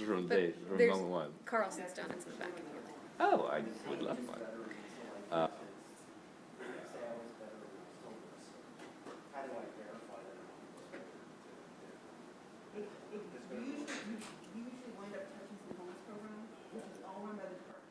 is from But day, from there's moment one. Carlson's Donuts in the back if you like. Oh, I would love one. You usually wind up touching some homeless program, which is all run by the department.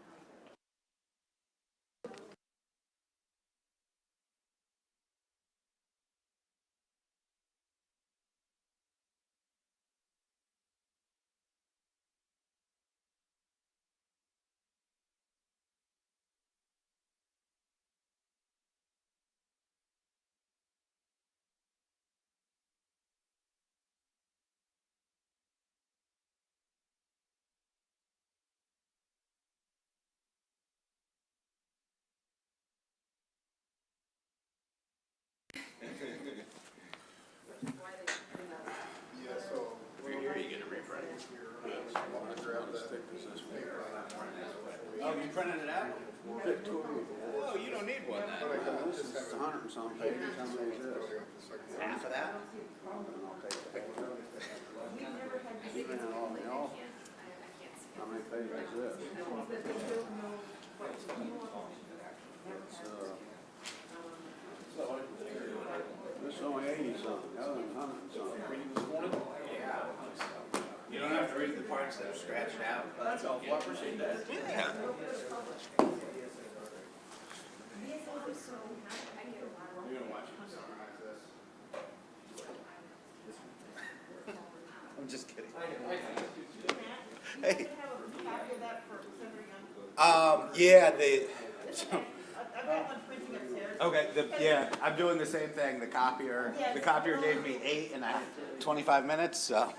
Oh, you printed it out? Oh, you don't need one then. This is 100 and some pages. How many is this? Half of that? I'll take it. You ran all me off. How many pages is this? This is only 80 something, the other than 100 and something. Reading this morning? Yeah. You don't have to read the parts that are scratched out. That's all. I appreciate that. Yeah. You're gonna watch him summarize this? I'm just kidding. Hey. Yeah, I've got one printing upstairs. Okay, yeah, I'm doing the same thing. The copier gave me 8 and 25 minutes, so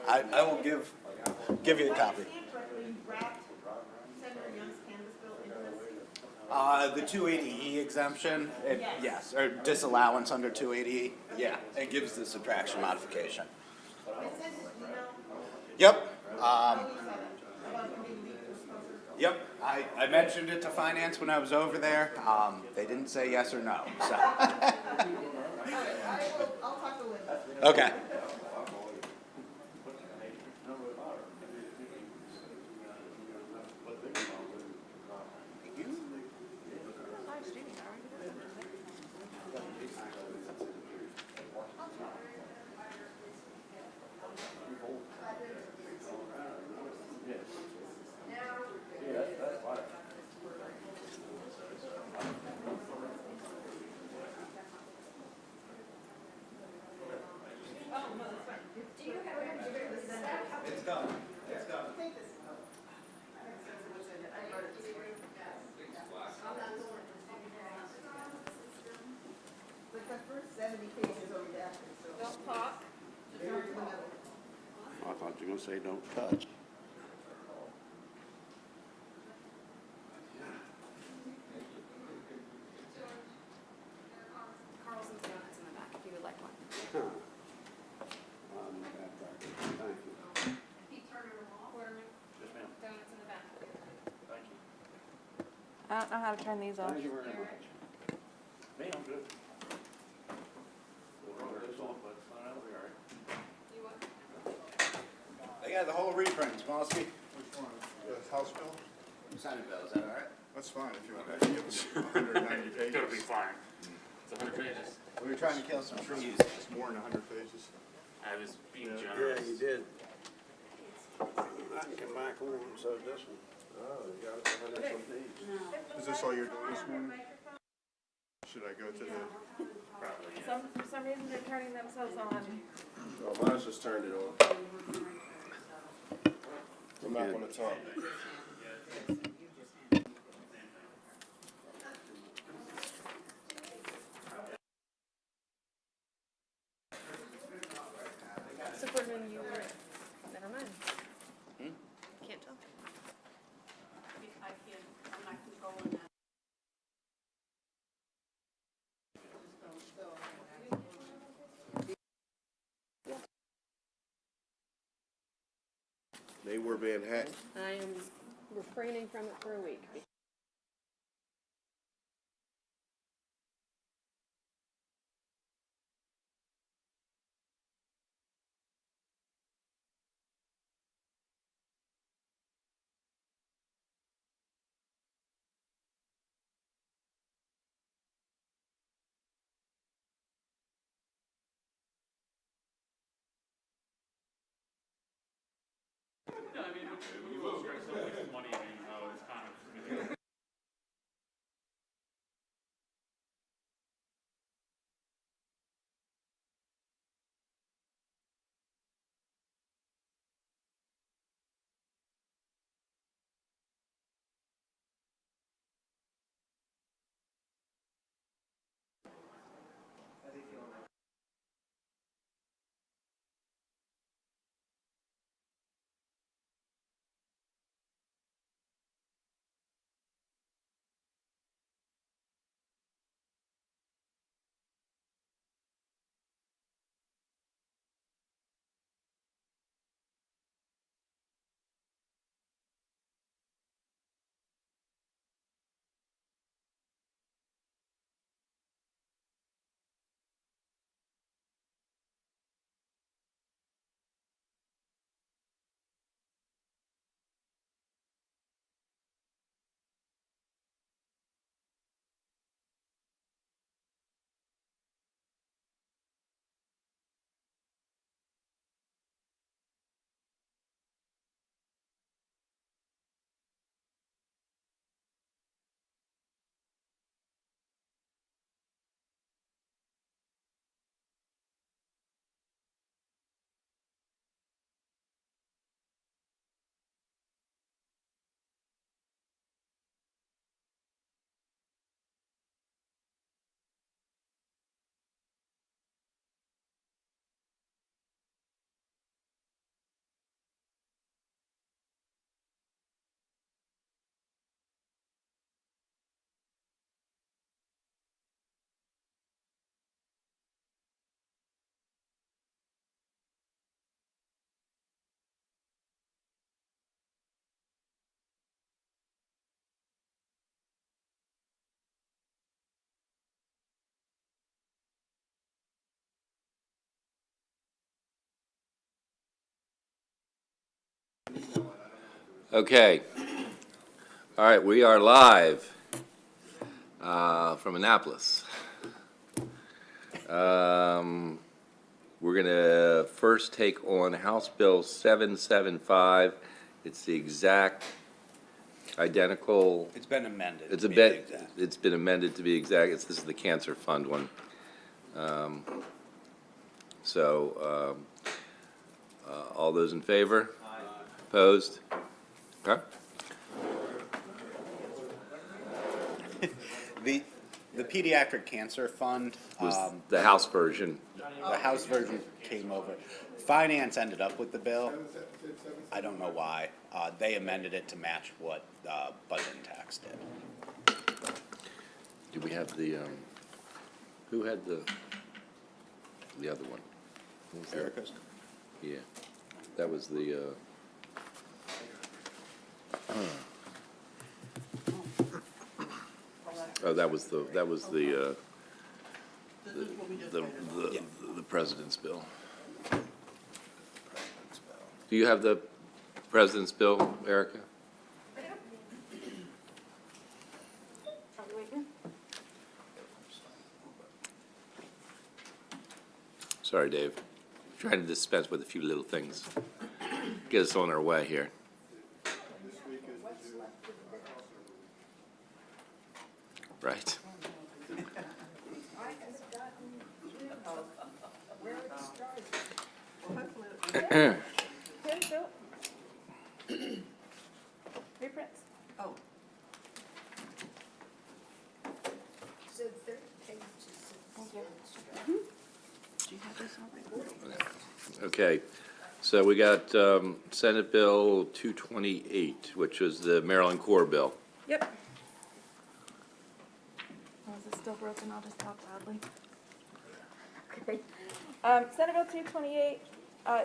I will give you a copy. The 280E exemption, yes, or disallowance under 280E, yeah, it gives the subtraction modification. Yep. Yep, I mentioned it to finance when I was over there. They didn't say yes or no, so. I'll talk to Linda. Okay. But the first 70 pages are redacted, so. Don't talk. I thought you were going to say don't touch. Carlson's Donuts in the back if you would like one. Huh. Thank you. Pete Turner ordering Yes, ma'am. donuts in the back. Thank you. I don't know how to turn these off. Thank you very much. Me, I'm good. We'll roll this off, but that'll be all right. You what? They got the whole reprint, Smolsky. Which one? The House bill? Senate bill, is that all right? That's fine if you want to give us 190 pages. It'll be fine. It's 100 pages. We were trying to kill some trees. It's more than 100 pages. I was being Yeah, generous. you did. I can come back on, so this one. Oh, you got it, 100 some pages. Is this all you're doing this morning? Should I go to the, Probably, yeah. For some reason, they're turning themselves on. oh, mine's just turned it on. I'm back on the top. Superman, you were, never mind. Can't tell. I can't, I'm not controlling that. They were being hacked. I am refraining from it for a week. Okay. All right, we are live from Annapolis. We're going to first take on House Bill 775. It's the exact identical. It's been amended. It's to a be bit. exact. It's been amended to be exact. This is the Cancer Fund one. All those in favor? Aye. Opposed? Okay. The Pediatric Cancer Fund, Was the House version. the House version came over. Finance ended up with the bill. I don't know why. They amended it to match what Budget and Tax did. Do we have the, who had the other one? Who was that? Erica's? Yeah, that was the, oh, that was the president's bill. Do you have the president's bill, Erica? Sorry, Dave. Trying to dispense with a few little things. Get us on our way here. Right. Here, Bill. Reprints. Oh. Okay, so we got Senate Bill 228, which is the Maryland Core Bill. Yep. Oh, is this still broken? I'll just talk loudly. Okay. Senate Bill 228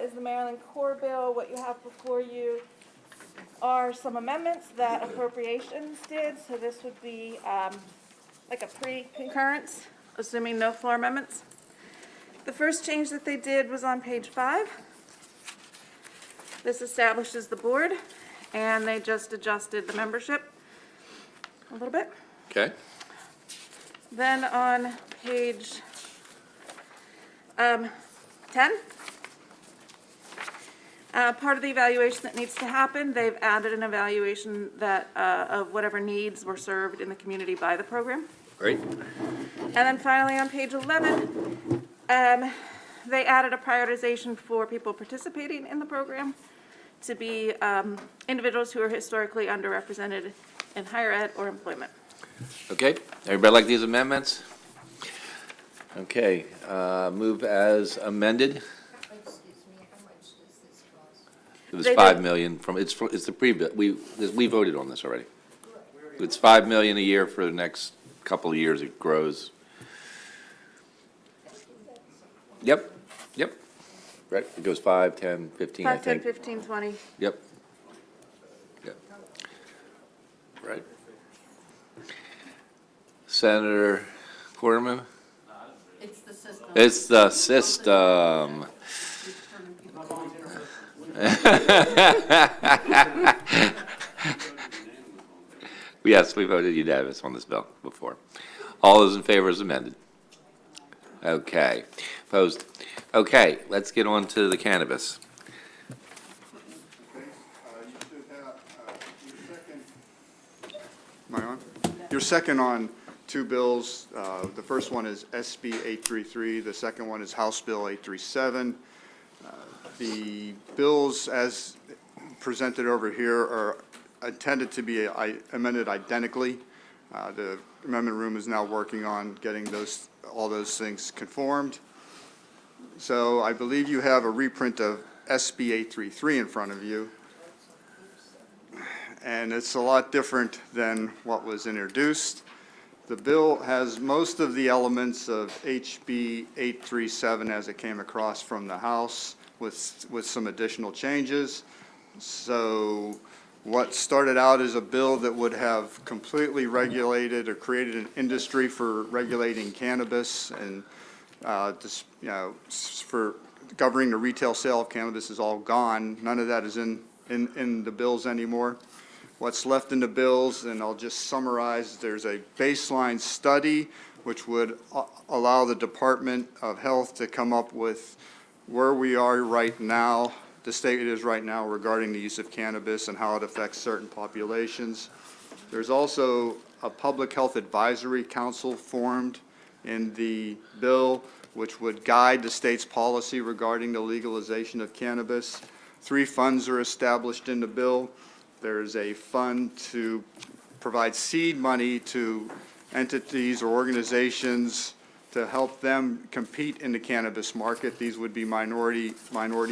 is the Maryland Core Bill. What you have before you are some amendments that appropriations did. So this would be like a pre-concurrence, assuming no floor amendments. The first change that they did was on page 5. This establishes the board, and they just adjusted the membership a little bit. Okay? Then on page 10, part of the evaluation that needs to happen, they've added an evaluation that of whatever needs were served in the community by the program. Great. And then finally, on page 11, they added a prioritization for people participating in the program to be individuals who are historically underrepresented in higher ed or employment. Okay, everybody like these amendments? Okay, move as amended. Excuse me, how much does this cost? It was They 5 did- million from, it's the pre-bill, we voted on this already. It's 5 million a year for the next couple of years, it grows. Yep, yep, right, it goes 5, 10, 15, I 5, 10, think. 15, 20. Yep. Yep. Right. Senator Corderman? It's the system. It's the system. Yes, we voted unanimous on this bill before. All those in favor is amended. Okay. Opposed? Okay, let's get on to the cannabis. Okay, you should have, your second. Am I on? Your second on two bills. The first one is SB 833, the second one is House Bill 837. The bills as presented over here are intended to be amended identically. The amendment room is now working on getting all those things conformed. So I believe you have a reprint of SB 833 in front of you. And it's a lot different than what was introduced. The bill has most of the elements of HB 837 as it came across from the House with some additional changes. So what started out as a bill that would have completely regulated or created an industry for regulating cannabis and for governing the retail sale of cannabis is all gone. None of that is in in the bills anymore. What's left in the bills, and I'll just summarize, there's a baseline study which would allow the Department of Health to come up with where we are right now, the state it is right now regarding the use of cannabis and how it affects certain populations. There's also a Public Health Advisory Council formed in the bill, which would guide the state's policy regarding the legalization of cannabis. 3 funds are established in the bill. There's a fund to provide seed money to entities or organizations to help them compete in the cannabis market. These would be minority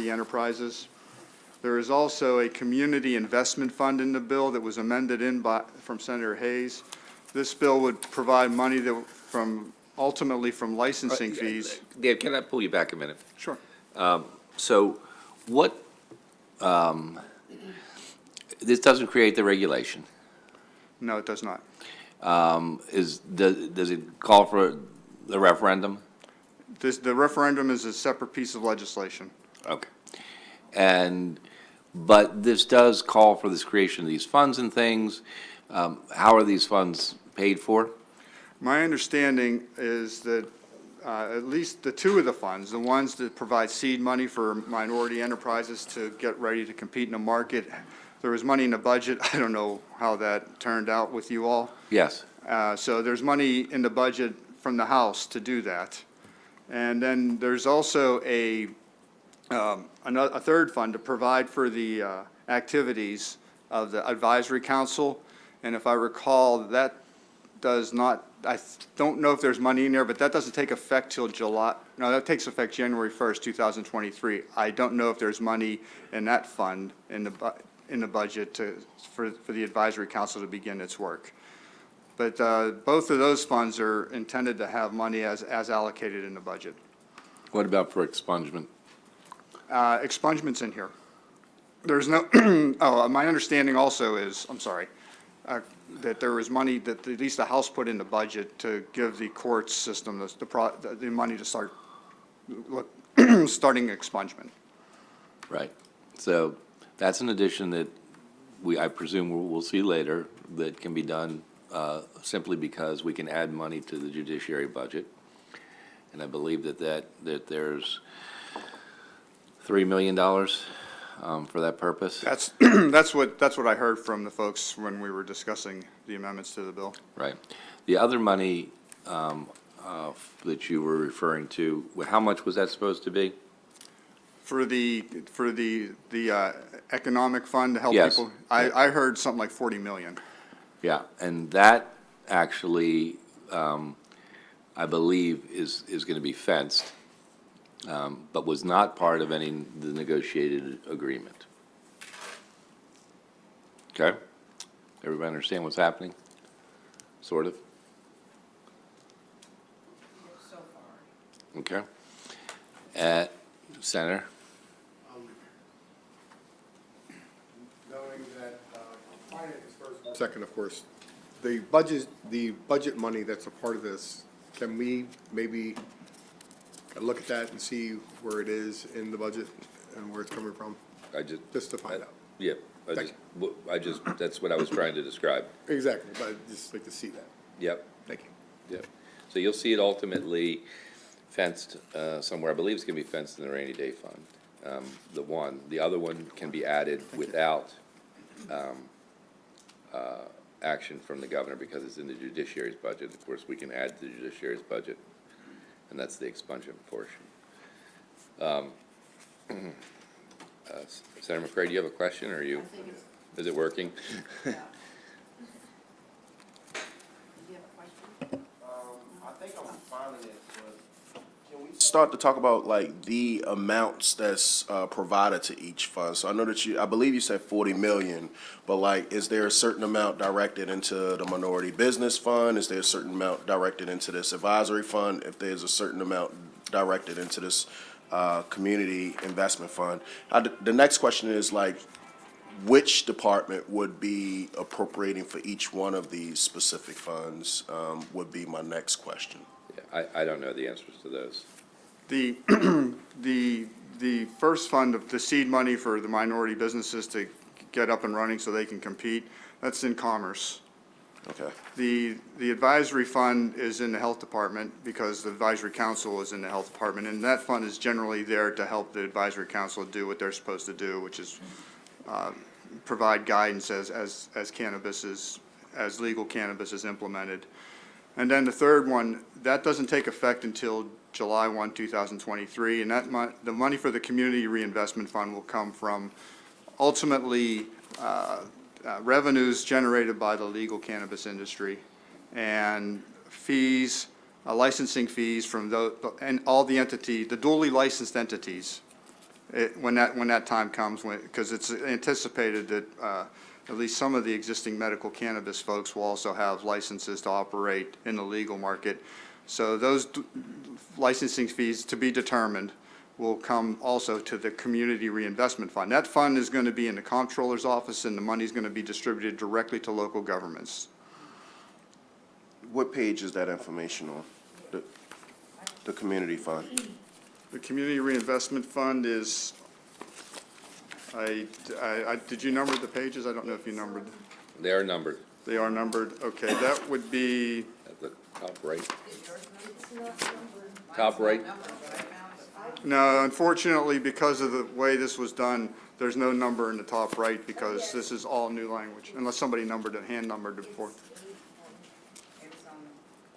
enterprises. There is also a community investment fund in the bill that was amended from Senator Hayes. This bill would provide money ultimately from licensing fees. Dave, can I pull you back a minute? Sure. So what, this doesn't create the regulation. No, it does not. Does it call for the referendum? The referendum is a separate piece of legislation. Okay. But this does call for this creation of these funds and things. How are these funds paid for? My understanding is that at least the 2 of the funds, the ones that provide seed money for minority enterprises to get ready to compete in the market, there was money in the budget. I don't know how that turned out with you all. Yes. So there's money in the budget from the House to do that. And then there's also a 3rd fund to provide for the activities of the Advisory Council. And if I recall, that does not, I don't know if there's money in there, but that doesn't take effect till July. No, that takes effect January 1st, 2023. I don't know if there's money in that fund in the budget for the Advisory Council to begin its work. But both of those funds are intended to have money as allocated in the budget. What about for expungement? Expungement's in here. There's no, my understanding also is, I'm sorry, that there was money that at least the House put in the budget to give the courts system the money to start starting expungement. Right. So that's an addition that I presume we'll see later that can be done simply because we can add money to the judiciary budget. And I believe that there's $3 million for that purpose. That's what I heard from the folks when we were discussing the amendments to the bill. Right. The other money that you were referring to, how much was that supposed to be? For the economic fund to help Yes. people? I heard something like 40 million. Yeah, and that actually, I believe, is going to be fenced, but was not part of the negotiated agreement. Okay? Everybody understand what's happening? Sort of? So far. Okay. Senator? Knowing that finance is first. Second, of course, the budget money that's a part of this, can we maybe look at that and see where it is in the budget and where it's coming from? Just to find out. Yeah, that's what I was trying to describe. Exactly, but I'd just like to see that. Yep. Thank you. Yep. So you'll see it ultimately fenced somewhere. I believe it's going to be fenced in the rainy day fund. The other one can be added without action from the governor because it's in the judiciary's budget. Of course, we can add to the judiciary's budget, and that's the expungement portion. Senator McCray, do you have a question, or are you? Is it working? Do you have a question? I think I'm finding it, but can we start to talk about like the amounts that's provided to each fund? So I know that I believe you said 40 million, but like, is there a certain amount directed into the minority business fund? Is there a certain amount directed into this advisory fund? If there's a certain amount directed into this community investment fund? The next question is like, which department would be appropriating for each one of these specific funds would be my next question. Yeah, I don't know the answers to those. The first fund of the seed money for the minority businesses to get up and running so they can compete. That's in Commerce. Okay. The advisory fund is in the Health Department because the advisory council is in the Health Department, and that fund is generally there to help the advisory council do what they're supposed to do, which is provide guidance as cannabis is, as legal cannabis is implemented. And then the third one, that doesn't take effect until July 1, 2023, and the money for the Community Reinvestment Fund will come from ultimately revenues generated by the legal cannabis industry and fees, licensing fees from and all the the duly licensed entities, when that time comes, because it's anticipated that at least some of the existing medical cannabis folks will also have licenses to operate in the legal market. So those licensing fees, to be determined, will come also to the Community Reinvestment Fund. That fund is going to be in the comptroller's office, and the money is going to be distributed directly to local governments. What page is that information on? The community fund? The Community Reinvestment Fund is, did you number the pages? I don't know if you numbered. They are numbered They are numbered. Okay, that would be, at the top right. It's not numbered. Top right. Number, but I found it. no, unfortunately, because of the way this was done, there's no number in the top right because this is all new language, unless somebody numbered it, hand numbered it before. It's on,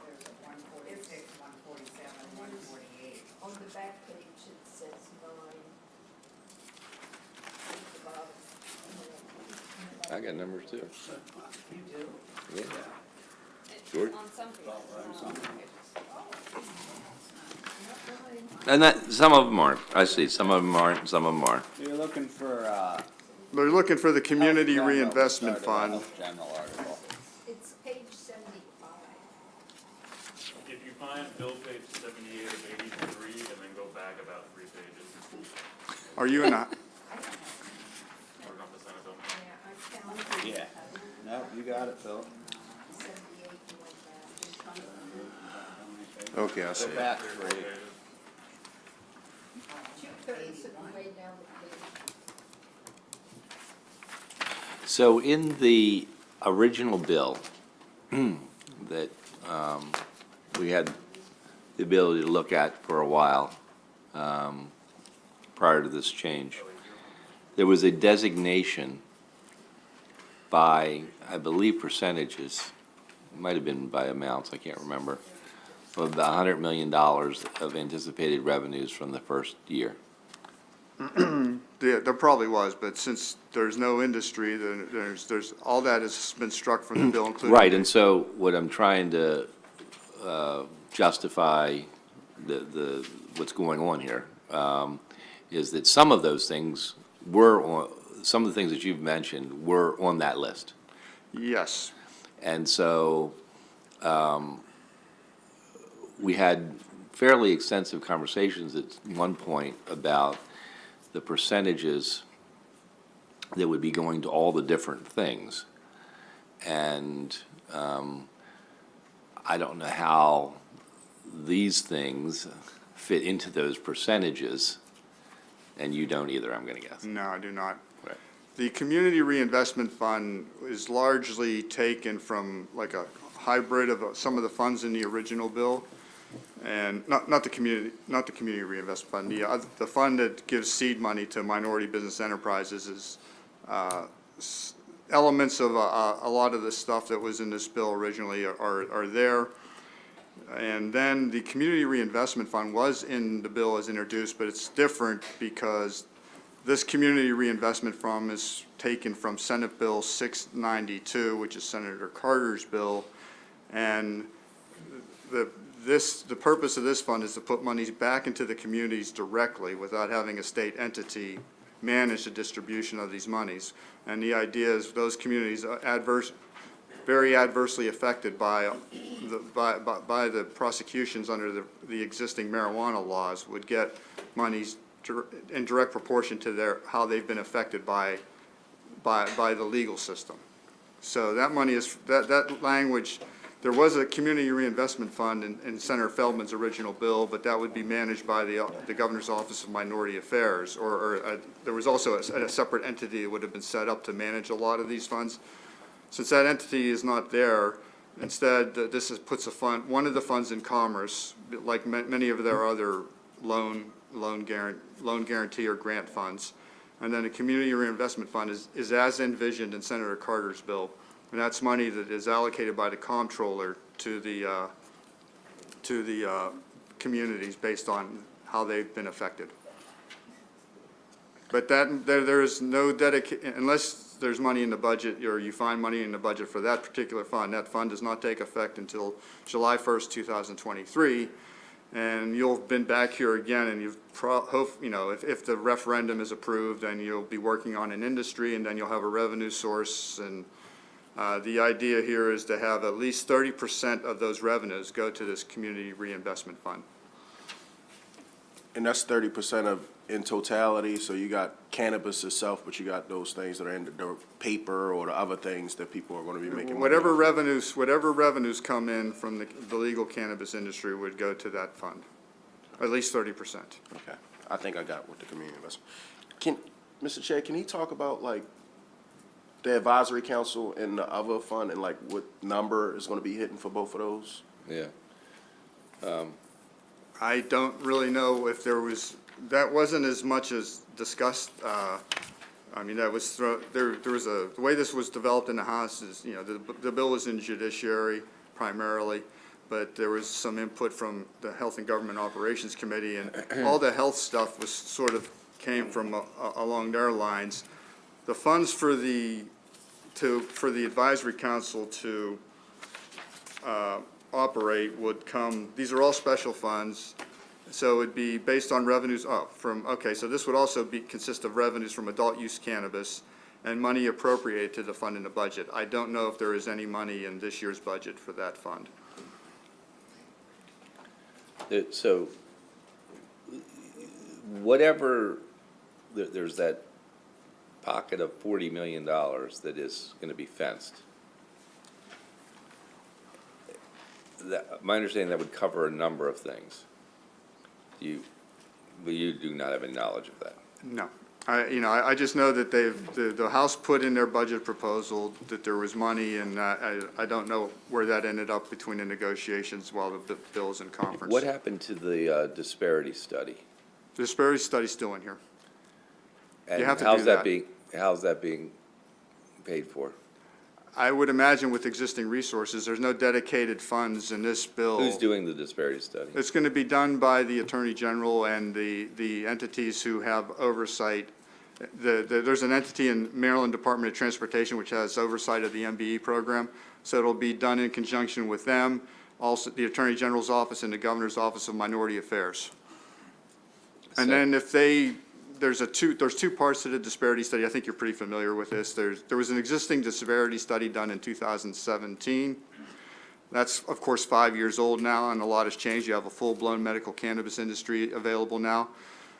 there's a 146, 147, 148. On the back page, it says 9. At the bottom. I got numbers too. You do? Yeah. George? On some pages. And that, some of them aren't. I see. Some of them aren't, some of them are. You're looking for, They're looking for the Community Health General, Reinvestment started Fund. Health General article. It's page 75. If you find bill page 78 of 83, and then go back about 3 pages, Are you in the, or not the Senate bill. Yeah, I found it. Yeah. No, you got it, Phil. 78 and went back. Okay, I see Go it. back 3. 230 way down the page. So in the original bill that we had the ability to look at for a while prior to this change, there was a designation by, I believe, percentages, it might have been by amounts, I can't remember, of the $100 million of anticipated revenues from the first year. there probably was, but since there's no industry, then there's, all that has been struck from the bill, including. Right, and so what I'm trying to justify what's going on here is that some of those things were on, some of the things that you've mentioned were on that list. Yes. And so we had fairly extensive conversations at one point about the percentages that would be going to all the different things. And I don't know how these things fit into those percentages, and you don't either, I'm going to guess. No, I do not. Right. The Community Reinvestment Fund is largely taken from like a hybrid of some of the funds in the original bill. And not the Community Reinvestment Fund, the fund that gives seed money to minority business enterprises is elements of a lot of the stuff that was in this bill originally are there. And then the Community Reinvestment Fund was in the bill as introduced, but it's different because this Community Reinvestment Fund is taken from Senate Bill 692, which is Senator Carter's bill. And the purpose of this fund is to put monies back into the communities directly without having a state entity manage the distribution of these monies. And the idea is those communities are very adversely affected by the prosecutions under the existing marijuana laws would get monies in direct proportion to how they've been affected by the legal system. So that money is, that language There was a community reinvestment fund in Senator Feldman's original bill, but that would be managed by the Governor's Office of Minority Affairs, or there was also a separate entity that would have been set up to manage a lot of these funds. Since that entity is not there, instead, puts a fund, one of the funds in Commerce, like many of their other loan guarantee or grant funds. And then a community reinvestment fund is as envisioned in Senator Carter's bill. And that's money that is allocated by the comptroller to the communities based on how they've been affected. But there is no unless there's money in the budget, or you find money in the budget for that particular fund, that fund does not take effect until July 1st, 2023. And you'll have been back here again, and you've if the referendum is approved, then you'll be working on an industry, and then you'll have a revenue source. And the idea here is to have at least 30% of those revenues go to this community reinvestment fund. And that's 30% of, in totality, so you got cannabis itself, but you got those things that are in the paper or the other things that people are gonna be making money Whatever off. revenues come in from the legal cannabis industry would go to that fund, at least 30%. Okay, I think I got what the community investment. Mr. Chair, can he talk about like the advisory council and the other fund and like what number is gonna be hitting for both of those? Yeah. I don't really know if that wasn't as much as discussed. I mean, that was, there was the way this was developed in the House is, the bill was in judiciary primarily, but there was some input from the Health and Government Operations Committee, and all the health stuff was sort of came from along their lines. The funds for the advisory council to operate would come, these are all special funds, so it'd be based on revenues so this would also consist of revenues from adult use cannabis and money appropriated to the fund in the budget. I don't know if there is any money in this year's budget for that fund. So whatever, there's that pocket of $40 million that is going to be fenced. My understanding, that would cover a number of things. But you do not have any knowledge of that. No. I just know that the House put in their budget proposal that there was money, and I don't know where that ended up between the negotiations while the bill's in conference. What happened to the disparity study? The disparity study's still in here. And have to how's do that that. how's that being paid for? I would imagine with existing resources, there's no dedicated funds in this bill. Who's doing the disparity study? It's going to be done by the Attorney General and the entities who have oversight. There's an entity in Maryland Department of Transportation which has oversight of the MBE program, so it'll be done in conjunction with them, also the Attorney General's office and the Governor's Office of Minority Affairs. And then if there's two parts to the disparity study. I think you're pretty familiar with this. There was an existing disparity study done in 2017. That's, of course, 5 years old now, and a lot has changed. You have a full-blown medical cannabis industry available now.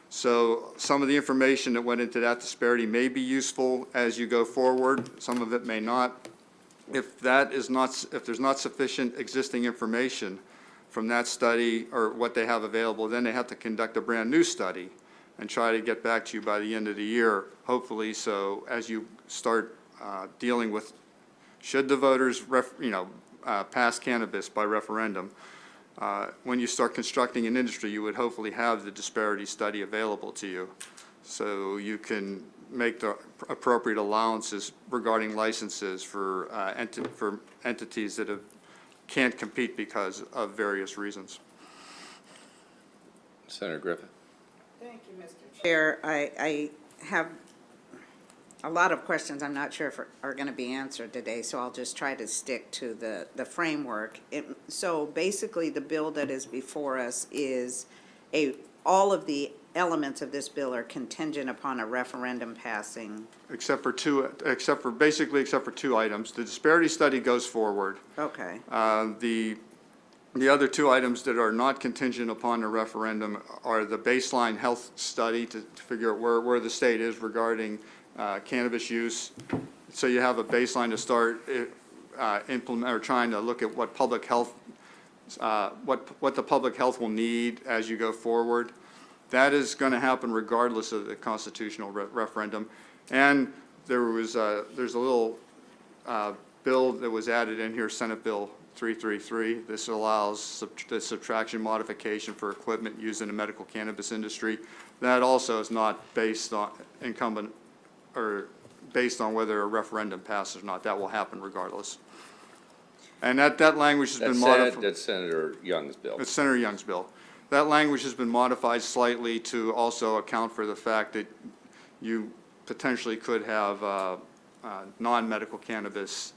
So some of the information that went into that disparity may be useful as you go forward. Some of it may not. If there's not sufficient existing information from that study or what they have available, then they have to conduct a brand-new study and try to get back to you by the end of the year, hopefully, so as you start dealing with, should the voters pass cannabis by referendum, when you start constructing an industry, you would hopefully have the disparity study available to you, so you can make the appropriate allowances regarding licenses for entities that can't compete because of various reasons. Senator Griffith? Thank you, Mr. Chair. I have a lot of questions I'm not sure if are going to be answered today, so I'll just try to stick to the framework. So basically, the bill that is before us is all of the elements of this bill are contingent upon a referendum passing. Except for two items. The disparity study goes forward. Okay. The other two items that are not contingent upon a referendum are the baseline health study to figure out where the state is regarding cannabis use. So you have a baseline to start. implement, or trying to look at what public health, what the public health will need as you go forward. That is going to happen regardless of the constitutional referendum. And there's a little bill that was added in here, Senate Bill 333. This allows the subtraction modification for equipment used in the medical cannabis industry. That also is not based on incumbent, or based on whether a referendum passes or not. That will happen regardless. And that language has been modified. That's Senator Young's bill. It's Senator Young's bill. That language has been modified slightly to also account for the fact that you potentially could have non-medical cannabis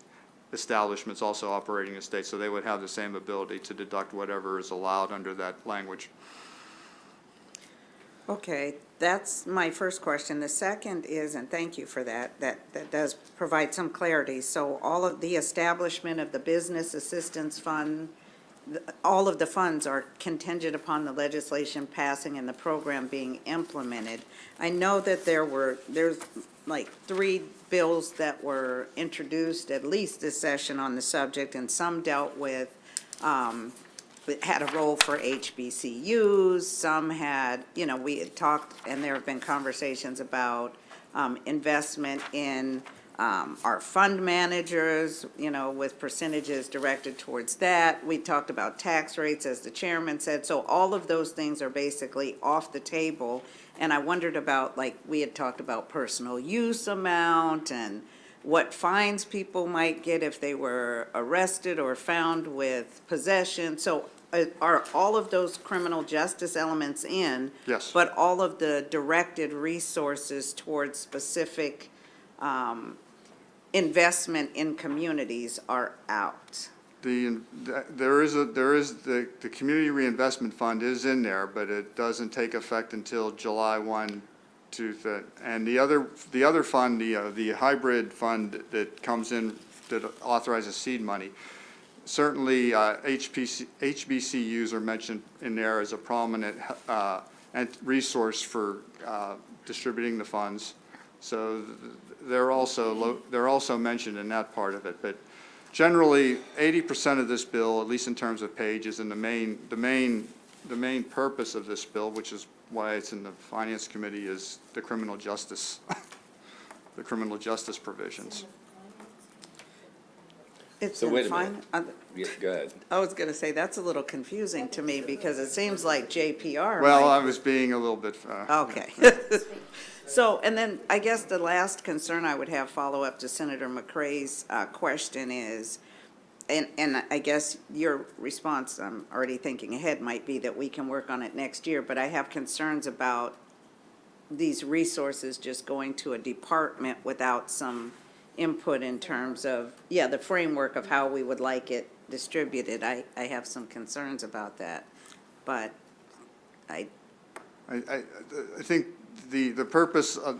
establishments also operating in the state, so they would have the same ability to deduct whatever is allowed under that language. Okay, that's my first question. The second is, and thank you for that, that does provide some clarity. So all of the establishment of the Business Assistance Fund, all of the funds are contingent upon the legislation passing and the program being implemented. I know that there's like 3 bills that were introduced at least this session on the subject, and some dealt with, had a role for HBCUs, some had, we had talked, and there have been conversations about investment in our fund managers, with percentages directed towards that. We talked about tax rates, as the chairman said. So all of those things are basically off the table. And I wondered about, like, we had talked about personal use amount and what fines people might get if they were arrested or found with possession. So are all of those criminal justice elements in? Yes. But all of the directed resources towards specific investment in communities are out? The Community Reinvestment Fund is in there, but it doesn't take effect until July 1. And the other fund, the hybrid fund that comes in, that authorizes seed money, certainly HBCUs are mentioned in there as a prominent resource for distributing the funds. So they're also mentioned in that part of it. But generally, 80% of this bill, at least in terms of pages, and the main purpose of this bill, which is why it's in the Finance Committee, is the criminal justice, the criminal justice provisions. It's So in wait a fine. minute. Yeah, go ahead. I was going to say, that's a little confusing to me because it seems like JPR. Well, might- I was being a little bit. Okay. So, and then I guess the last concern I would have follow up to Senator McCrae's question is, and I guess your response, I'm already thinking ahead, might be that we can work on it next year, but I have concerns about these resources just going to a department without some input in terms of, the framework of how we would like it distributed. I have some concerns about that, but I think the purpose of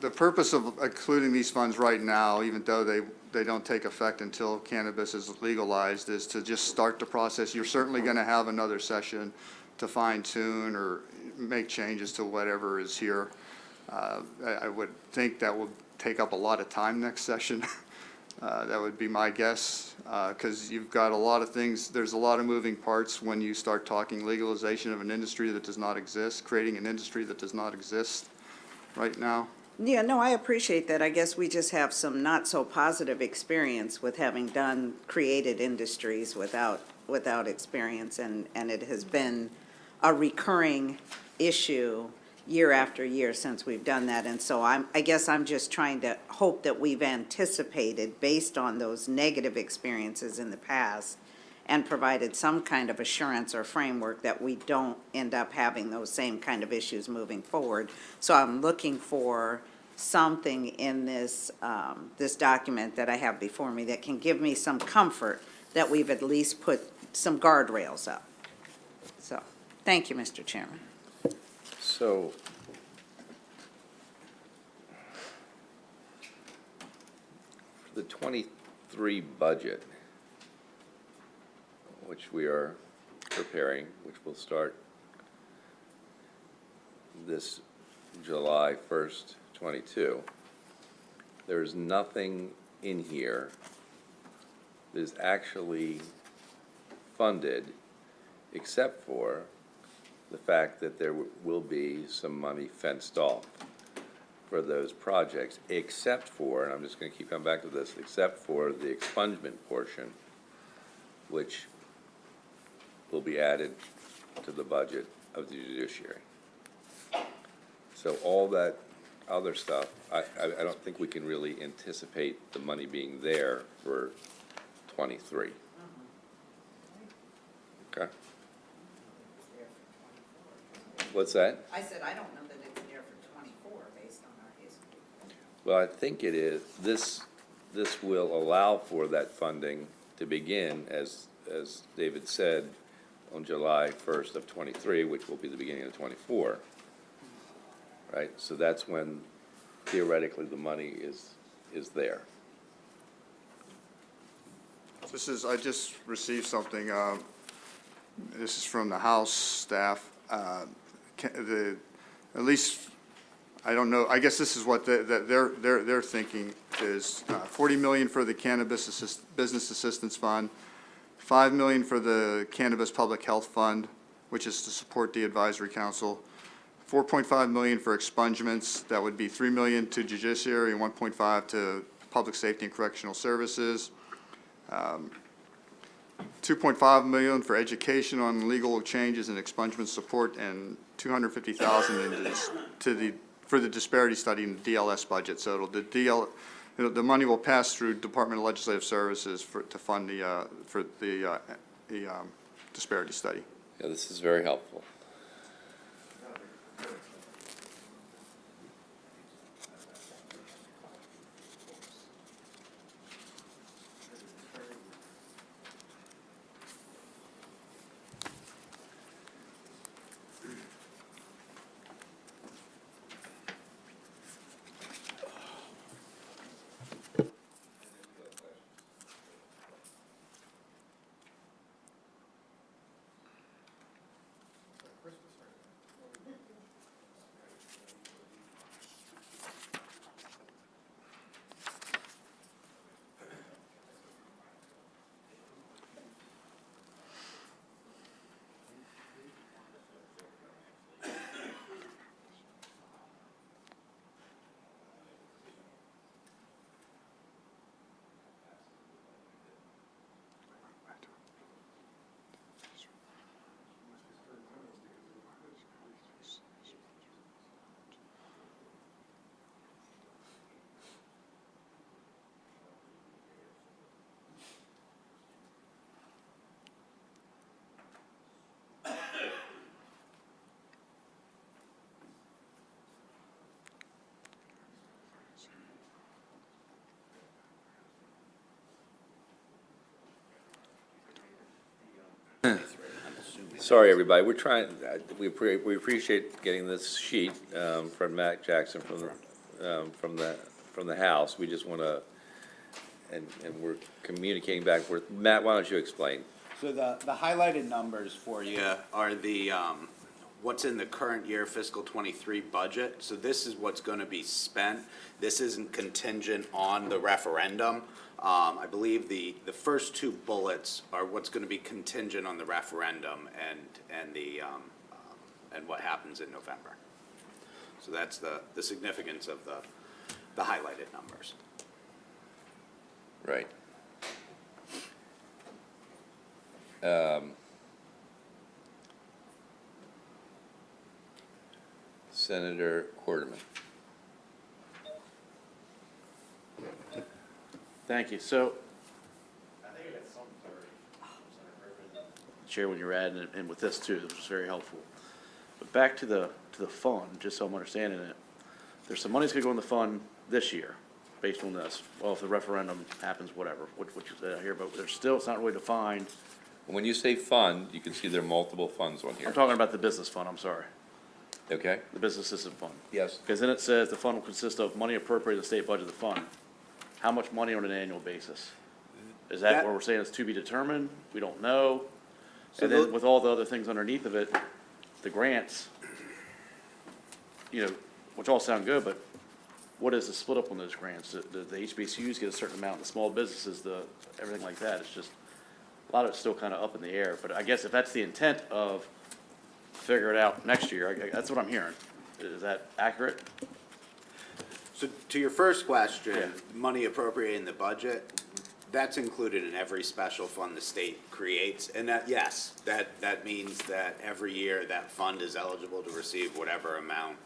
the purpose of including these funds right now, even though they don't take effect until cannabis is legalized, is to just start the process. You're certainly going to have another session to fine tune or make changes to whatever is here. I would think that will take up a lot of time next session. That would be my guess, because you've got a lot of things, there's a lot of moving parts when you start talking legalization of an industry that does not exist, creating an industry that does not exist right now. Yeah, no, I appreciate that. I guess we just have some not so positive experience with having created industries without experience, and it has been a recurring issue year after year since we've done that. And so I guess I'm just trying to hope that we've anticipated based on those negative experiences in the past and provided some kind of assurance or framework that we don't end up having those same kind of issues moving forward. So I'm looking for something in this, this document that I have before me that can give me some comfort that we've at least put some guardrails up. So, thank you, Mr. Chairman. So, for the 23 budget, which we are preparing, which will start this July 1st, 22, there's nothing in here that is actually funded, except for the fact that there will be some money fenced off for those projects, except for, and I'm just gonna keep coming back to this, except for the expungement portion, which will be added to the budget of the judiciary. So all that other stuff, I don't think we can really anticipate the money being there for 23. Okay? What's that? I said, I don't know that it's there for 24 based on our history. Well, I think it is. This will allow for that funding to begin, as David said, on July 1st of 23, which will be the beginning of 24. Right? So that's when theoretically the money is there. I just received something, this is from the House staff. At least, I don't know, I guess this is what they're thinking is $40 million for the Cannabis Business Assistance Fund, $5 million for the Cannabis Public Health Fund, which is to support the Advisory Council, $4.5 million for expungements, that would be $3 million to Judiciary and $1.5 million to Public Safety and Correctional Services, $2.5 million for education on legal changes and expungement support, and $250,000 for the Disparity Study in the DLS budget. So the money will pass through Department of Legislative Services to fund the Disparity Study. Yeah, this is very helpful. Sorry, everybody. We're trying. We appreciate getting this sheet from Matt Jackson from the House. We just want to, and we're communicating back with Matt. Why don't you explain? So the highlighted numbers for you are the, what's in the current year fiscal 23 budget. So this is what's going to be spent. This isn't contingent on the referendum. I believe the first two bullets are what's going to be contingent on the referendum and what happens in November. So that's the significance of the highlighted numbers. Right. Senator Quarterman. Thank you. So, Chair, when you're adding it, and with this too, this was very helpful. But back to the fund, just so I'm understanding it, there's some money's gonna go in the fund this year, based on this. Well, if the referendum happens, whatever, what you said out here, but there's still, it's not really defined. When you say fund, you can see there are multiple funds on here. I'm talking about the business fund, I'm sorry, Okay? the business assistance fund. Yes. Because then it says the fund will consist of money appropriated to the state budget of the fund. How much money on an annual basis? Is that where we're saying it's to be determined? We don't know. So And then with all the other things underneath of it, the grants, you know, which all sound good, but what is the split up on those grants? The HBCUs get a certain amount, the small businesses, everything like that, it's just, a lot of it's still kind of up in the air, but I guess if that's the intent of figure it out next year, that's what I'm hearing. Is that accurate? So to your first question, Yeah. money appropriated in the budget, that's included in every special fund the state creates. And that, yes, that means that every year that fund is eligible to receive whatever amount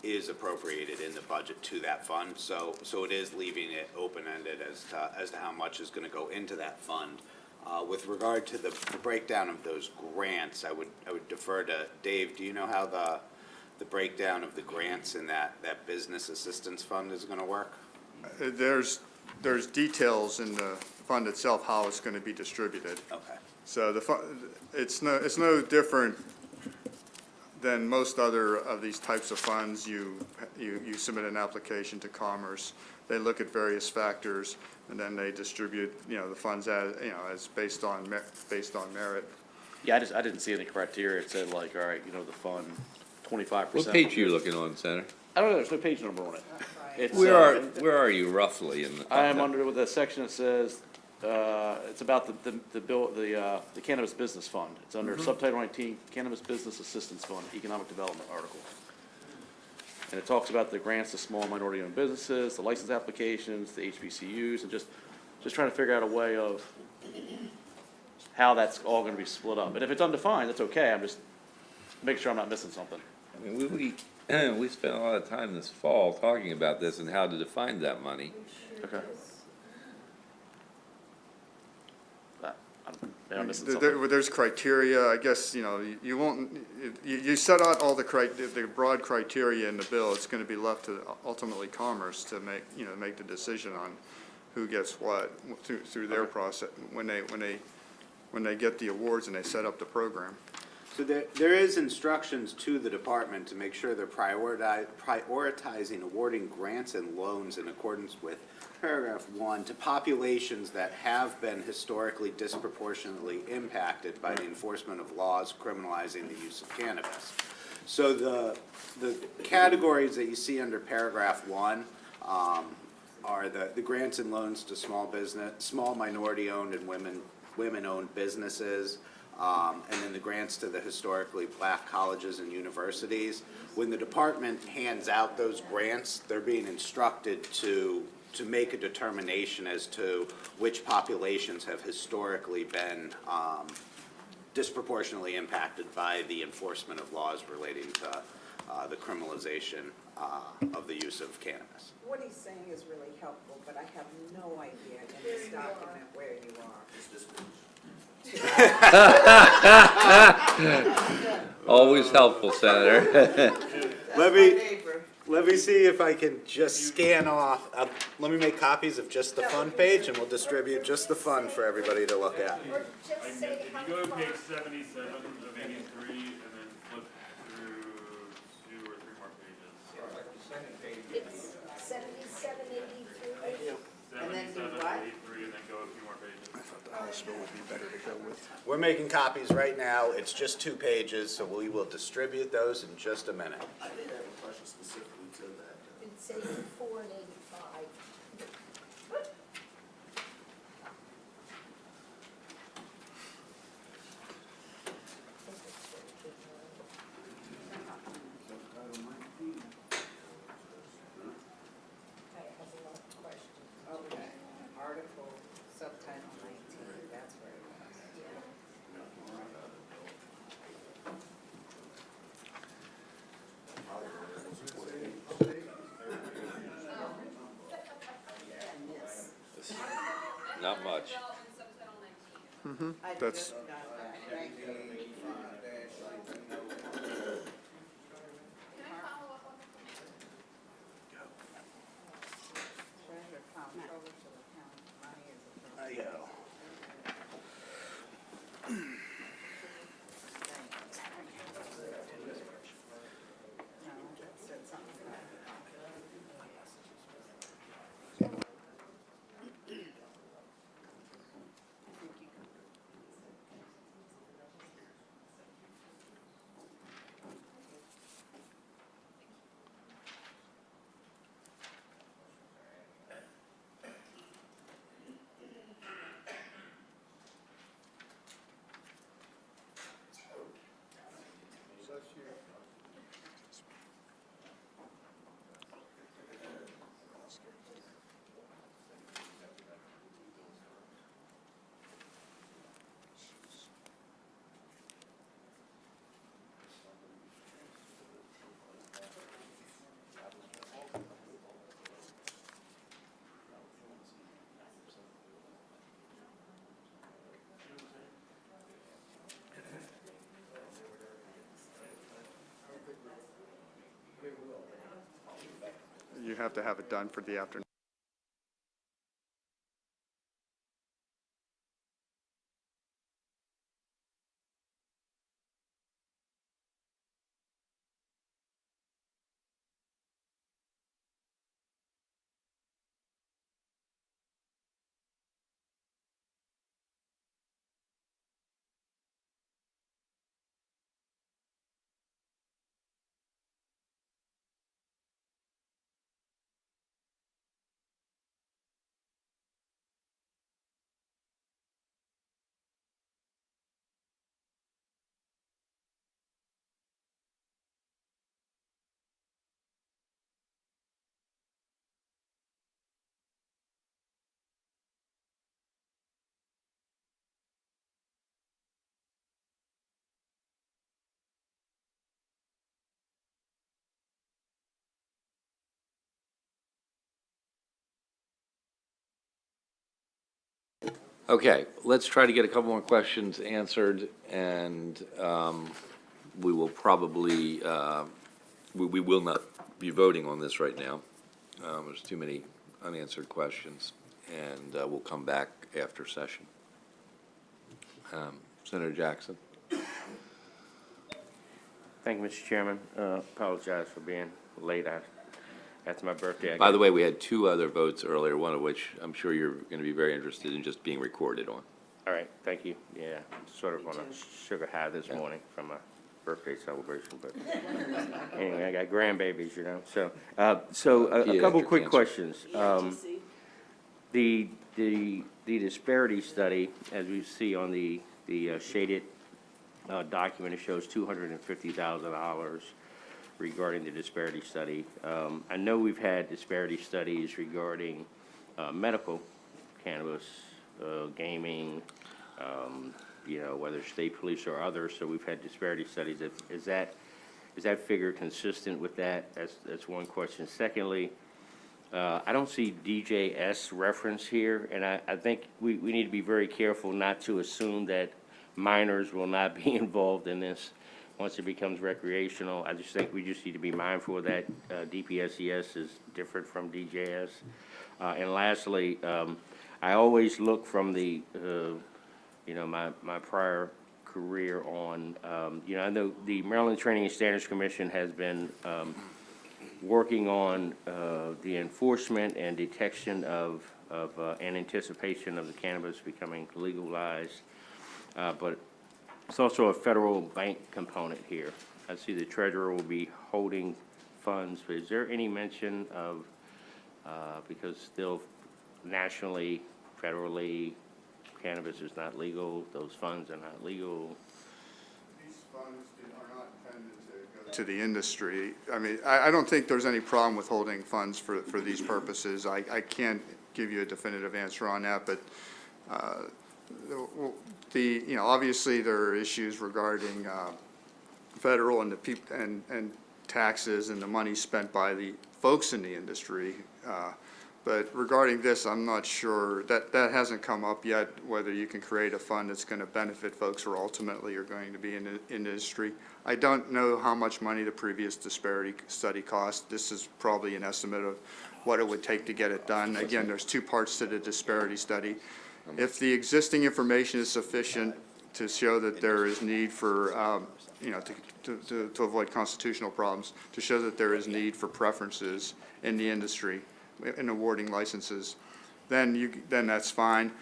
is appropriated in the budget to that fund. So it is leaving it open-ended as to how much is going to go into that fund. With regard to the breakdown of those grants, I would defer to Dave. Do you know how the breakdown of the grants in that business assistance fund is going to work? There's details in the fund itself, how it's going to be distributed. Okay. So it's no different than most other of these types of funds. You submit an application to Commerce, they look at various factors, and then they distribute, the funds as based on merit. Yeah, I didn't see any criteria. It said like, all right, the fund, 25%. What page are you looking on, Senator? I don't know, there's no page number on it. It's, Where are you roughly in the? I am under the section that says, it's about the bill, the Cannabis Business Fund. It's under subtitle 19, Cannabis Business Assistance Fund, Economic Development article. And it talks about the grants to small minority-owned businesses, the license applications, the HBCUs, and just trying to figure out a way of how that's all gonna be split up. And if it's undefined, that's okay. I'm just making sure I'm not missing something. I mean, we spent a lot of time this fall talking about this and how to define that money. Okay. Maybe I'm missing something. There's criteria, I guess, you won't, you set out all the broad criteria in the bill. It's going to be left to ultimately Commerce to make the decision on who gets what through their process when they get the awards and they set up the program. So there is instructions to the department to make sure they're prioritizing awarding grants and loans in accordance with paragraph 1 to populations that have been historically disproportionately impacted by the enforcement of laws criminalizing the use of cannabis. So the categories that you see under paragraph 1 are the grants and loans to small minority-owned and women-owned businesses, and then the grants to the historically black colleges and universities. When the department hands out those grants, they're being instructed to make a determination as to which populations have historically been disproportionately impacted by the enforcement of laws relating to the criminalization of the use of cannabis. What he's saying is really helpful, but I have no idea in this document where you are. Always helpful, Senator. Let me see if I can just scan off. Let me make copies of just the fund page, and we'll distribute just the fund for everybody to look at. If you go to page 77 of 83 and then flip through 2 or 3 more pages. It's 77, 83. 77, 83, and then go a few more pages. I thought the House bill would be better to go with. We're making copies right now. It's just 2 pages, so we will distribute those in just a minute. I did have a question specifically to that. It's 84 and 85. Okay, article, subtitle 19, that's where it was. Not much. That's, Thank you. Treasurer, comptroller shall account money is appropriate. No, that said something about you have to have it done for the afternoon. Okay, let's try to get a couple more questions answered, and we will probably, we will not be voting on this right now. There's too many unanswered questions, and we'll come back after session. Senator Jackson? Thank you, Mr. Chairman. Apologize for being late. After my birthday. By the way, we had two other votes earlier, one of which I'm sure you're going to be very interested in just being recorded on. All right, thank you. Yeah, sort of on a sugar high this morning from my birthday celebration, but anyway, I got grandbabies, you know, so, a couple quick questions. The disparity study, as we see on the shaded document, it shows $250,000 regarding the disparity study. I know we've had disparity studies regarding medical cannabis, gaming, you know, whether state police or others, so we've had disparity studies. Is that figure consistent with that? That's one question. Secondly, I don't see DJS reference here, and I think we need to be very careful not to assume that minors will not be involved in this once it becomes recreational. I just think we just need to be mindful of that. DPSES is different from DJS. And lastly, I always look from the, you know, my prior career on, you know, I know the Maryland Training and Standards Commission has been working on the enforcement and detection of and anticipation of the cannabis becoming legalized. But it's also a federal bank component here. I see the treasurer will be holding funds, but is there any mention of, because still nationally, federally, cannabis is not legal, those funds are not legal? These funds are not intended to go to the industry. I mean, I don't think there's any problem with holding funds for these purposes. I can't give you a definitive answer on that, but you know, obviously there are issues regarding federal and and taxes and the money spent by the folks in the industry. But regarding this, I'm not sure, that hasn't come up yet, whether you can create a fund that's going to benefit folks who ultimately are going to be in the industry. I don't know how much money the previous disparity study cost. This is probably an estimate of what it would take to get it done. Again, there's two parts to the disparity study. If the existing information is sufficient to show that there is need for, you know, to avoid constitutional problems, to show that there is need for preferences in the industry in awarding licenses, then that's fine.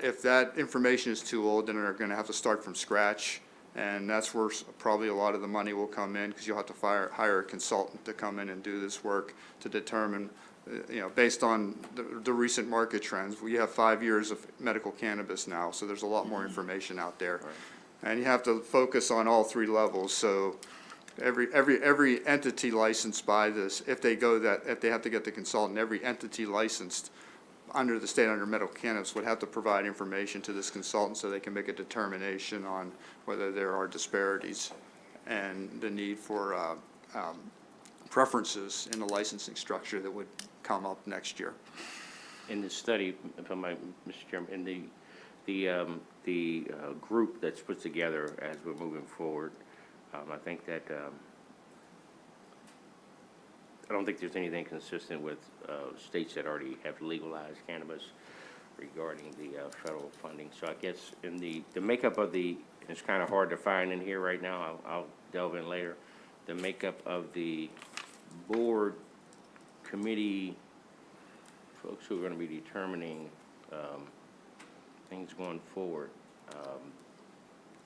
If that information is too old, then they're going to have to start from scratch, and that's where probably a lot of the money will come in, because you'll have to hire a consultant to come in and do this work to determine, you know, based on the recent market trends. We have 5 years of medical cannabis now, so there's a lot more information out there. Right. And you have to focus on all three levels. So every entity licensed by this, if they have to get the consultant, every entity licensed under the state under medical cannabis would have to provide information to this consultant so they can make a determination on whether there are disparities and the need for preferences in the licensing structure that would come up next year. In the study, if I might, Mr. Chairman, in the group that's put together as we're moving forward, I think that I don't think there's anything consistent with states that already have legalized cannabis regarding the federal funding. So I guess in the makeup of it's kind of hard to find in here right now. I'll delve in later. The makeup of the board committee folks who are going to be determining things going forward.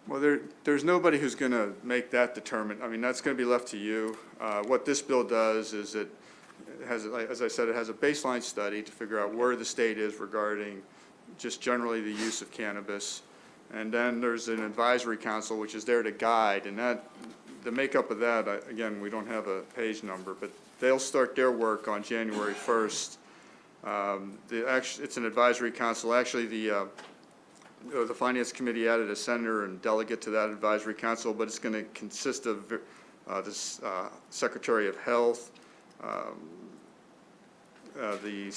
Well, there's nobody who's going to make that determine. I mean, that's going to be left to you. What this bill does is it has, as I said, it has a baseline study to figure out where the state is regarding just generally the use of cannabis. And then there's an advisory council, which is there to guide. And that, the makeup of that, again, we don't have a page number, but they'll start their work on January 1st. It's an advisory council. Actually, the Finance Committee added a senator and delegate to that advisory council, but it's going to consist of this Secretary of Health, the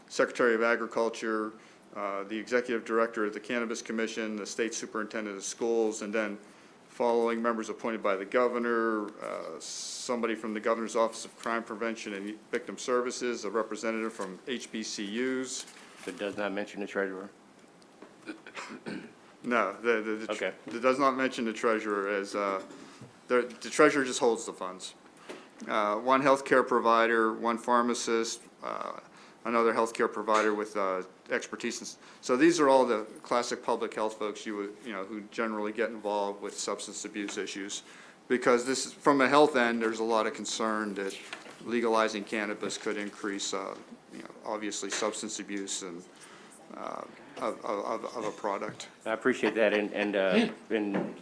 Secretary of Agriculture, the Executive Director of the Cannabis Commission, the State Superintendent of Schools, and then following members appointed by the governor, somebody from the Governor's Office of Crime Prevention and Victim Services, a representative from HBCUs. It does not mention the treasurer? No, Okay. it does not mention the treasurer as, the treasurer just holds the funds. One healthcare provider, one pharmacist, another healthcare provider with expertise. So these are all the classic public health folks who generally get involved with substance abuse issues. Because this, from a health end, there's a lot of concern that legalizing cannabis could increase, obviously substance abuse and of a product. I appreciate that, and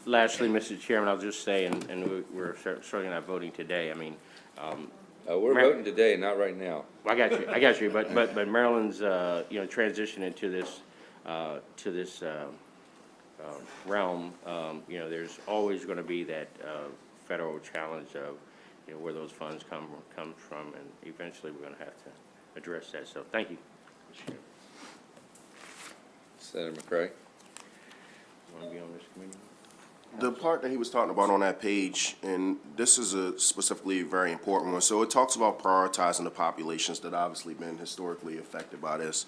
lastly, Mr. Chairman, I'll just say, and we're certainly not voting today, I mean, We're voting today, not right now. I got you, but Maryland's, transition into this, realm, there's always gonna be that, federal challenge of, where those funds come from, and eventually we're gonna have to address that, so thank you. Mr. Chairman. Senator McCray? Want to be on this committee? The part that he was talking about on that page, and this is a specifically very important one, so it talks about prioritizing the populations that obviously been historically affected by this.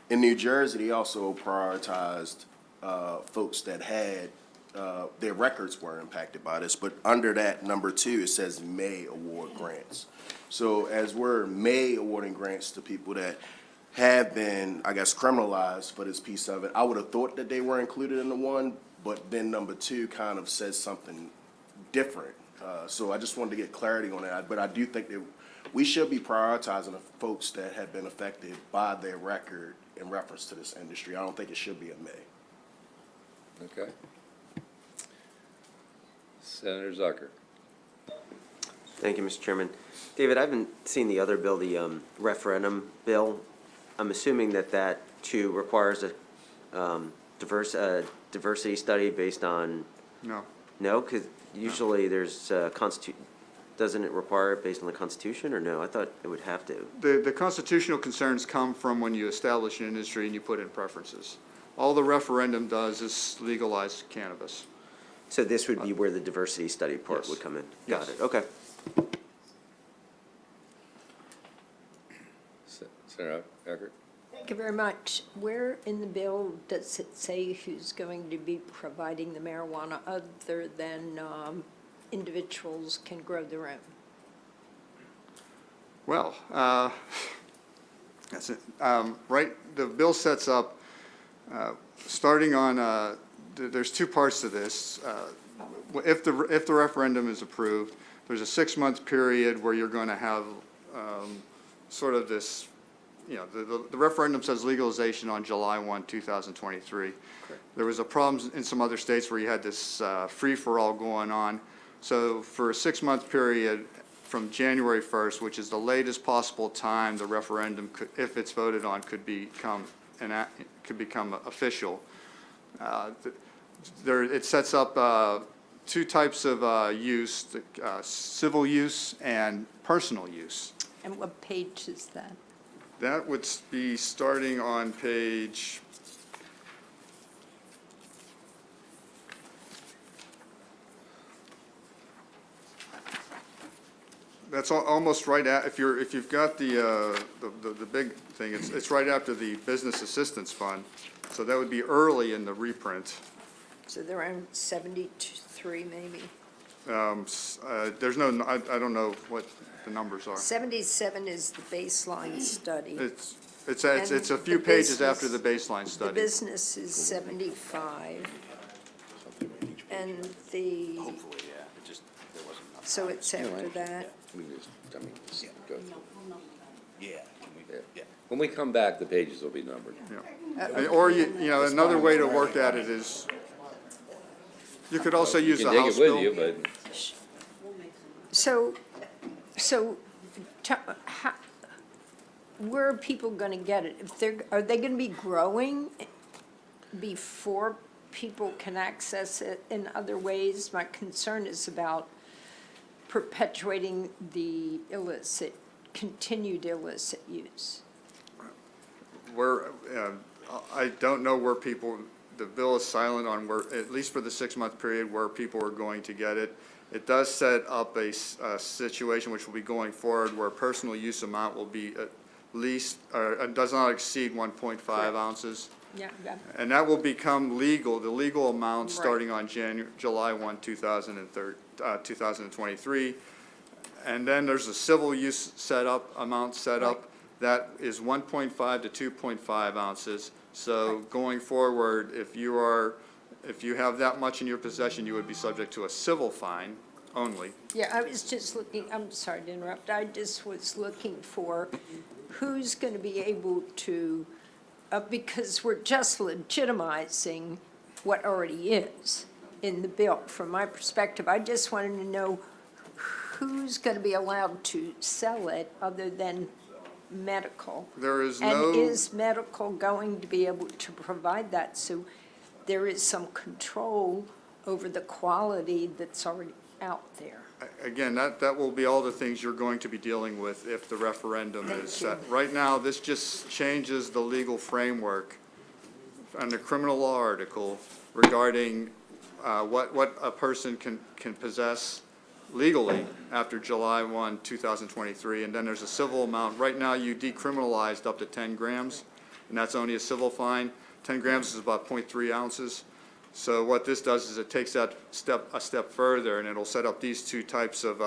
In New Jersey, they also prioritized folks that had, their records were impacted by this, but under that number 2, it says may award grants. So as we're may awarding grants to people that have been, I guess, criminalized for this piece of it, I would have thought that they were included in the one, but then number 2 kind of says something different. So I just wanted to get clarity on that. But I do think that we should be prioritizing the folks that have been affected by their record in reference to this industry. I don't think it should be a may. Okay. Senator Zucker? Thank you, Mr. Chairman. David, I haven't seen the other bill, the referendum bill. I'm assuming that too requires a diversity study based on. No. No, because usually there's doesn't it require it based on the Constitution, or no? I thought it would have to. The constitutional concerns come from when you establish an industry and you put in preferences. All the referendum does is legalize cannabis. So this would be where the diversity study part Yes. would come in? Yes. Got it, okay. Senator Eckert? Thank you very much. Where in the bill does it say who's going to be providing the marijuana other than individuals can grow their own? Well, that's it. Right, the bill sets up, starting on, there's 2 parts to this. If the referendum is approved, there's a 6-month period where you're going to have sort of this, the referendum says legalization on July 1, 2023. Correct. There was a problem in some other states where you had this free-for-all going on. So for a 6-month period from January 1st, which is the latest possible time the referendum could, if it's voted on, could become official. It sets up 2 types of use, civil use and personal use. And what page is that? That would be starting on page, That's almost right at, if you've got the big thing, it's right after the Business Assistance Fund. So that would be early in the reprint. So they're around 73 maybe. There's no, I don't know what the numbers are. 77 is the baseline study. It's a few the pages after the business- baseline The study. business is 75, and the, Hopefully, yeah, it just, there wasn't enough. so it's after that. We just, I mean, just go through. Yeah, yeah. When we come back, the pages will be numbered. Or you know, another way to work at it is, you could also use You the can take House it with bill. you, but So, where are people gonna get it? Are they gonna be growing before people can access it in other ways? My concern is about perpetuating the continued illicit use. I don't know where people, the bill is silent on where, at least for the 6-month period, where people are going to get it. It does set up a situation which will be going forward where personal use amount will be at least, does not exceed 1.5 ounces. Yeah, And that will become legal, the legal amount, Right. starting on July 1, 2023. And then there's a civil use amount set up. That is 1.5 to 2.5 ounces. So going forward, if you have that much in your possession, you would be subject to a civil fine only. Yeah, I was just looking, I'm sorry to interrupt, I just was looking for who's gonna be able to, because we're just legitimizing what already is in the bill. From my perspective, I just wanted to know who's gonna be allowed to sell it other than medical? There is And no, is medical going to be able to provide that? So there is some control over the quality that's already out there. again, that will be all the things you're going to be dealing with if the referendum is set. Right now, this just changes the legal framework on the criminal law article regarding what a person can possess legally after July 1, 2023, and then there's a civil amount. Right now, you decriminalized up to 10 grams, and that's only a civil fine. 10 grams is about 0.3 ounces. So what this does is it takes that a step further, and it'll set up these two types of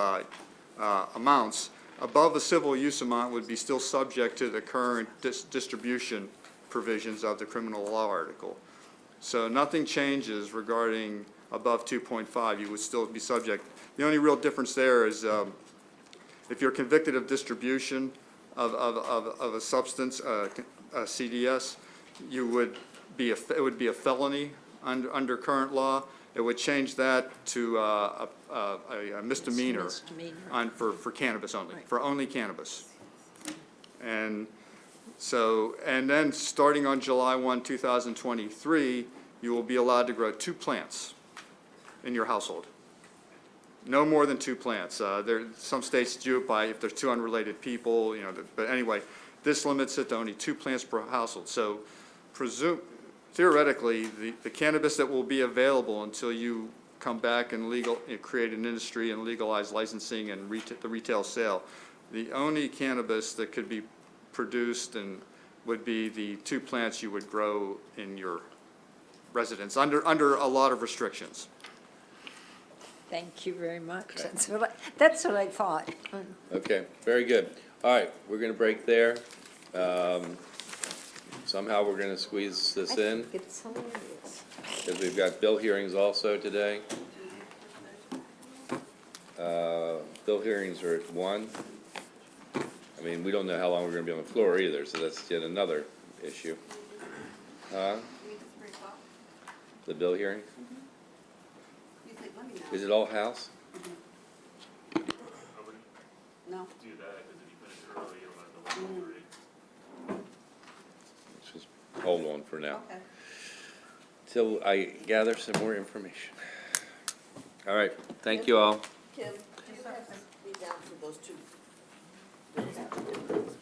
amounts. Above the civil use amount would be still subject to the current distribution provisions of the criminal law article. So nothing changes regarding above 2.5, you would still be subject. The only real difference there is if you're convicted of distribution of a substance, a CDS, it would be a felony under current law. It would change that to a misdemeanor Misdemeanor. for cannabis only, Right. for only cannabis. And so, and then starting on July 1, 2023, you will be allowed to grow 2 plants in your household. No more than 2 plants. Some states do it by if there's 2 unrelated people, you know, but anyway, this limits it to only 2 plants per household. So theoretically, the cannabis that will be available until you come back and create an industry and legalize licensing and the retail sale, the only cannabis that could be produced and would be the 2 plants you would grow in your residence under a lot of restrictions. Thank you very much. That's what I thought. Okay, very good. All right, we're gonna break there. Somehow we're gonna squeeze this in, It's hilarious. because we've got bill hearings also today. Bill hearings are at 1. I mean, we don't know how long we're gonna be on the floor either, so that's yet another issue. The bill hearing? Is it all House? I wouldn't No. do that, because if you finish early, you'll have to level 3. Let's just hold on for now, Okay. till I gather some more information. All right, thank you all. Kim, do you have to be down for those 2 bills?